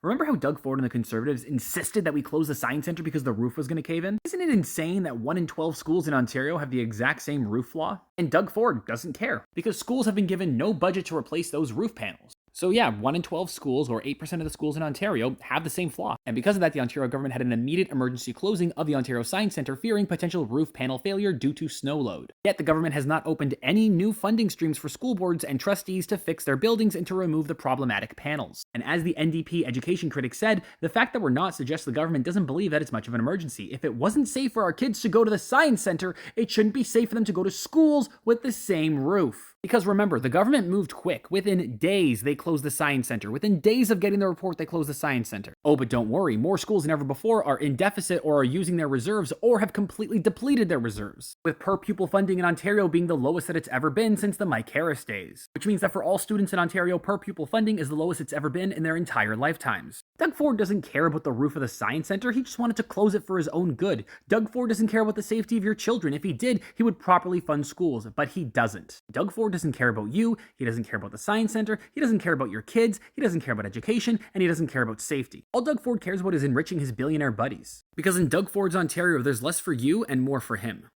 Remember how Doug Ford and the Conservatives insisted that we close the Science Centre because the roof was going to cave in? Isn't it insane that 1 in 12 schools in Ontario have the exact same roof flaw? And Doug Ford doesn't care, because schools have been given no budget to replace those roof panels. So yeah, 1 in 12 schools, or 8% of the schools in Ontario, have the same flaw. And because of that, the Ontario government had an immediate emergency closing of the Ontario Science Centre, fearing potential roof panel failure due to snow load. Yet the government has not opened any new funding streams for school boards and trustees to fix their buildings and to remove the problematic panels. And as the NDP education critic said, the fact that we're not suggests the government doesn't believe that it's much of an emergency. If it wasn't safe for our kids to go to the Science Centre, it shouldn't be safe for them to go to schools with the same roof. Because remember, the government moved quick. Within days, they closed the Science Centre. Within days of getting the report, they closed the Science Centre. Oh, but don't worry, more schools than ever before are in deficit or are using their reserves or have completely depleted their reserves, with per pupil funding in Ontario being the lowest that it's ever been since the Mike Harris days. Which means that for all students in Ontario, per pupil funding is the lowest it's ever been in their entire lifetimes. Doug Ford doesn't care about the roof of the Science Centre, he just wanted to close it for his own good. Doug Ford doesn't care about the safety of your children. If he did, he would properly fund schools, but he doesn't. Doug Ford doesn't care about you, he doesn't care about the Science Centre, he doesn't care about your kids, he doesn't care about education, and he doesn't care about safety. All Doug Ford cares about is enriching his billionaire buddies. Because in Doug Ford's Ontario, there's less for you and more for him.